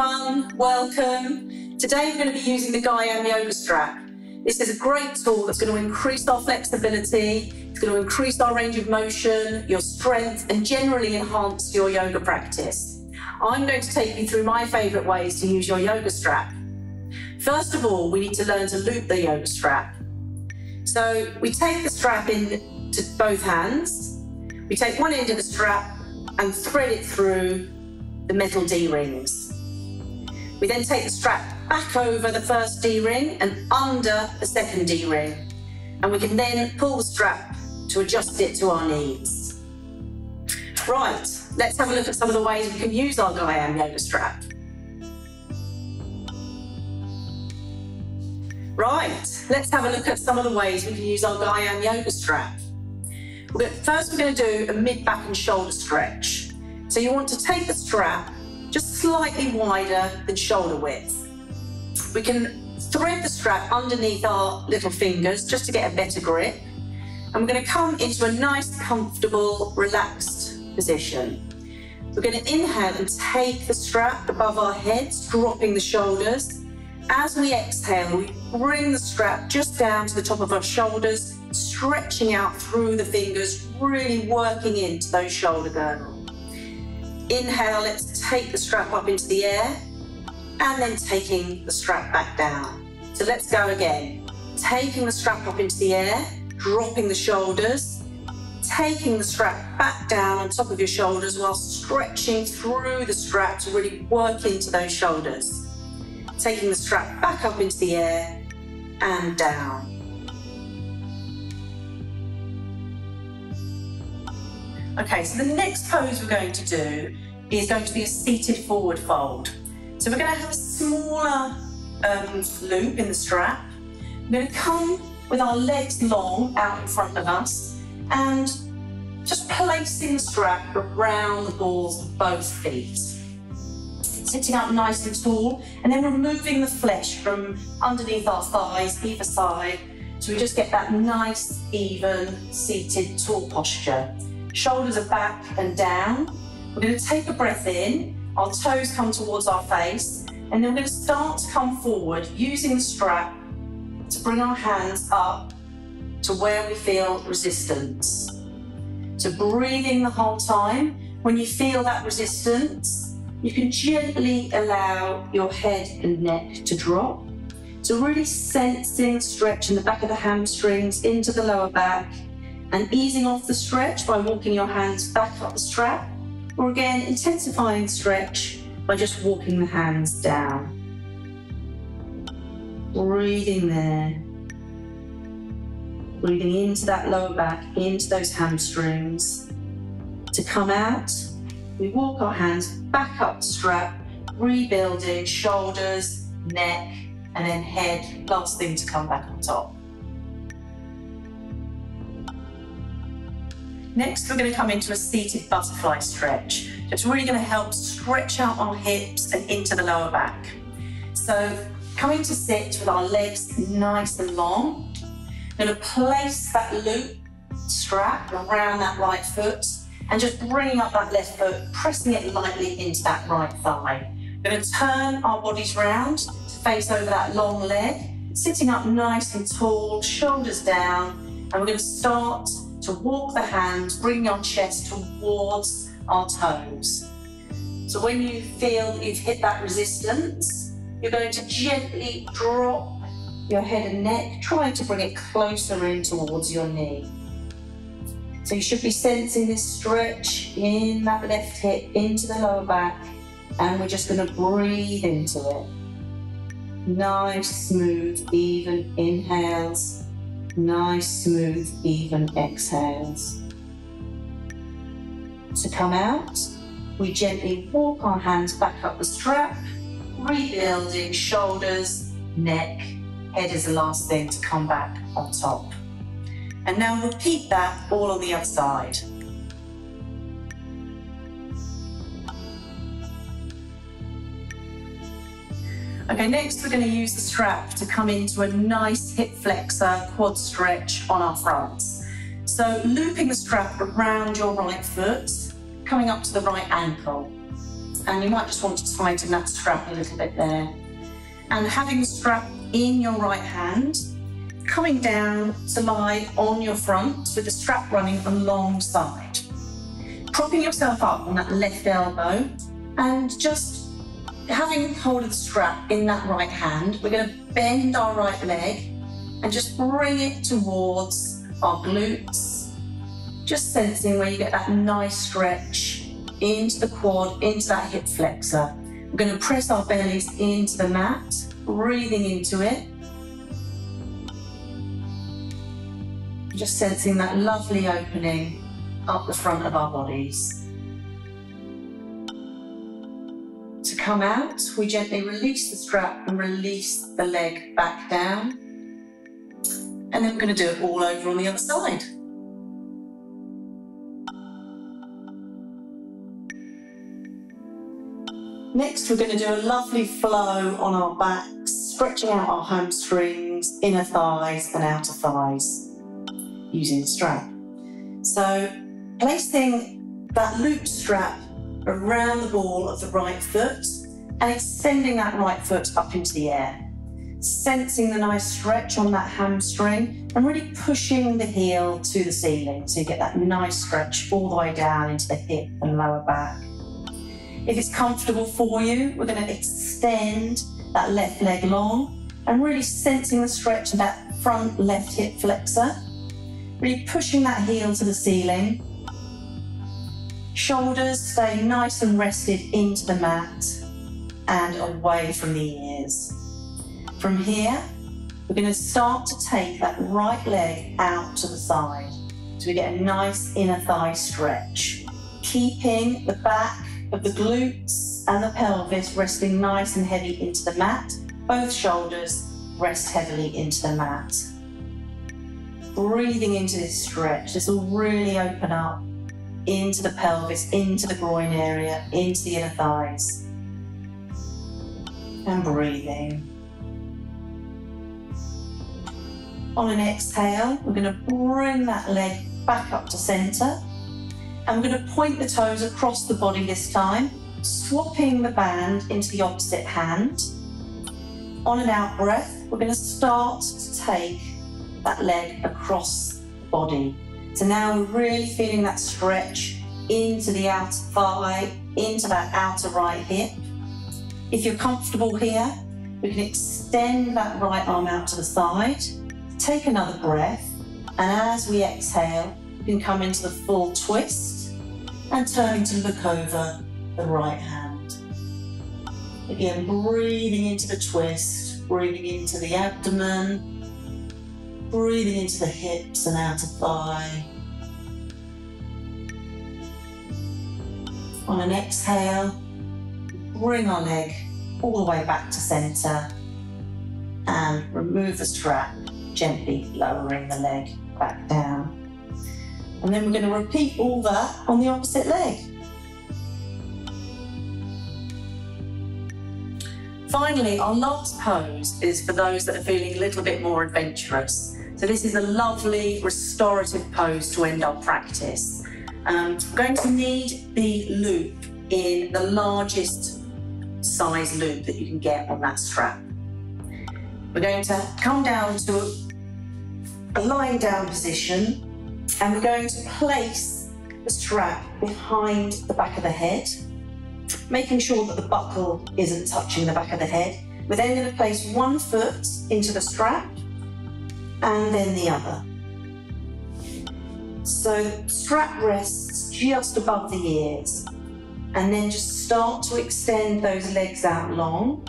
everyone, welcome. Today we're going to be using the Gaiam yoga strap. This is a great tool that's going to increase our flexibility, it's going to increase our range of motion, your strength, and generally enhance your yoga practice. I'm going to take you through my favourite ways to use your yoga strap. First of all, we need to learn to loop the yoga strap. So we take the strap into both hands, we take one end of the strap and thread it through the metal D-rings. We then take the strap back over the first D-ring and under the second D-ring, and we can then pull the strap to adjust it to our needs. Right, let's have a look at some of the ways we can use our Gaiam yoga strap. Right, let's have a look at some of the ways we can use our Gaiam yoga strap. First, we're going to do a mid, back and shoulder stretch. So you want to take the strap just slightly wider than shoulder width. We can thread the strap underneath our little fingers just to get a better grip. And we're going to come into a nice, comfortable, relaxed position. We're going to inhale and take the strap above our heads, dropping the shoulders. As we exhale, we bring the strap just down to the top of our shoulders, stretching out through the fingers, really working into those shoulder girdles. Inhale, let's take the strap up into the air and then taking the strap back down. So let's go again. Taking the strap up into the air, dropping the shoulders, taking the strap back down on top of your shoulders while stretching through the strap to really work into those shoulders. Taking the strap back up into the air and down. Okay, so the next pose we're going to do is going to be a seated forward fold. So we're going to have a smaller loop in the strap. We're going to come with our legs long out in front of us and just placing the strap around the balls of both feet. Sitting up nice and tall and then removing the flesh from underneath our thighs either side so we just get that nice, even, seated, tall posture. Shoulders are back and down. We're going to take a breath in, our toes come towards our face, and then we're going to start to come forward using the strap to bring our hands up to where we feel resistance. So breathing the whole time. When you feel that resistance, you can gently allow your head and neck to drop. So really sensing stretch in the back of the hamstrings into the lower back, and easing off the stretch by walking your hands back up the strap, or again, intensifying stretch by just walking the hands down. Breathing there. Breathing into that lower back, into those hamstrings. To come out, we walk our hands back up the strap, rebuilding shoulders, neck, and then head, last thing to come back on top. Next, we're going to come into a seated butterfly stretch. It's really going to help stretch out our hips and into the lower back. So coming to sit with our legs nice and long. We're going to place that loop strap around that right foot and just bringing up that left foot, pressing it lightly into that right thigh. We're going to turn our bodies round to face over that long leg, sitting up nice and tall, shoulders down, and we're going to start to walk the hands, bring your chest towards our toes. So when you feel that you've hit that resistance, you're going to gently drop your head and neck, trying to bring it closer in towards your knee. So you should be sensing this stretch in that left hip, into the lower back, and we're just going to breathe into it. Nice, smooth, even inhales. Nice, smooth, even exhales. To come out, we gently walk our hands back up the strap, rebuilding shoulders, neck, head is the last thing to come back on top. And now repeat that all on the other side. Okay, next we're going to use the strap to come into a nice hip flexor quad stretch on our fronts. So looping the strap around your right foot, coming up to the right ankle. And you might just want to tighten that strap a little bit there. And having the strap in your right hand, coming down to lie on your front with the strap running alongside. Propping yourself up on that left elbow and just having hold of the strap in that right hand, we're going to bend our right leg and just bring it towards our glutes, just sensing where you get that nice stretch into the quad, into that hip flexor. We're going to press our bellies into the mat, breathing into it. Just sensing that lovely opening up the front of our bodies. To come out, we gently release the strap and release the leg back down. And then we're going to do it all over on the other side. Next, we're going to do a lovely flow on our backs, stretching out our hamstrings, inner thighs and outer thighs using the strap. So, placing that loop strap around the ball of the right foot and extending that right foot up into the air. Sensing the nice stretch on that hamstring and really pushing the heel to the ceiling so you get that nice stretch all the way down into the hip and lower back. If it's comfortable for you, we're going to extend that left leg long and really sensing the stretch of that front left hip flexor. Really pushing that heel to the ceiling. Shoulders stay nice and rested into the mat and away from the ears. From here, we're going to start to take that right leg out to the side. So we get a nice inner thigh stretch, keeping the back of the glutes and the pelvis resting nice and heavy into the mat. Both shoulders rest heavily into the mat. Breathing into this stretch, this will really open up into the pelvis, into the groin area, into the inner thighs. And breathing. On an exhale, we're going to bring that leg back up to center. And we're going to point the toes across the body this time, swapping the band into the opposite hand. On an out breath, we're going to start to take that leg across the body. So now we're really feeling that stretch into the outer thigh, into that outer right hip. If you're comfortable here, we can extend that right arm out to the side, take another breath, and as we exhale, we can come into the full twist and turning to look over the right hand. Again, breathing into the twist, breathing into the abdomen, breathing into the hips and outer thigh. On an exhale, bring our leg all the way back to center and remove the strap, gently lowering the leg back down. And then we're going to repeat all that on the opposite leg. Finally, our last pose is for those that are feeling a little bit more adventurous. So this is a lovely restorative pose to end our practice. We're going to need the loop in the largest size loop that you can get on that strap. We're going to come down to a lying down position and we're going to place the strap behind the back of the head, making sure that the buckle isn't touching the back of the head. We're then going to place one foot into the strap and then the other. So the strap rests just above the ears and then just start to extend those legs out long.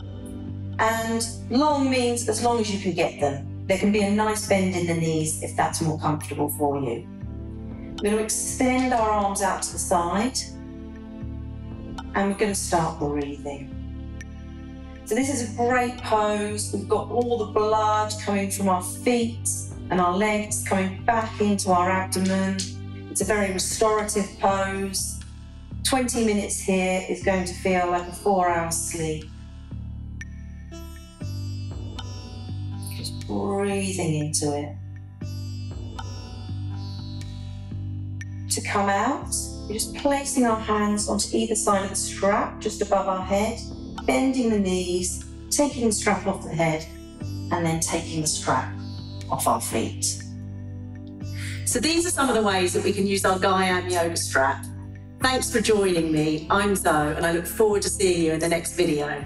And long means as long as you can get them. There can be a nice bend in the knees if that's more comfortable for you. We're going to extend our arms out to the side and we're going to start breathing. So this is a great pose. We've got all the blood coming from our feet and our legs coming back into our abdomen. It's a very restorative pose. 20 minutes here is going to feel like a 4-hour sleep. Just breathing into it. To come out, We're just placing our hands onto either side of the strap, just above our head, bending the knees, taking the strap off the head, and then taking the strap off our feet. So these are some of the ways that we can use our Gaiam yoga strap. Thanks for joining me. I'm Zoe, and I look forward to seeing you in the next video.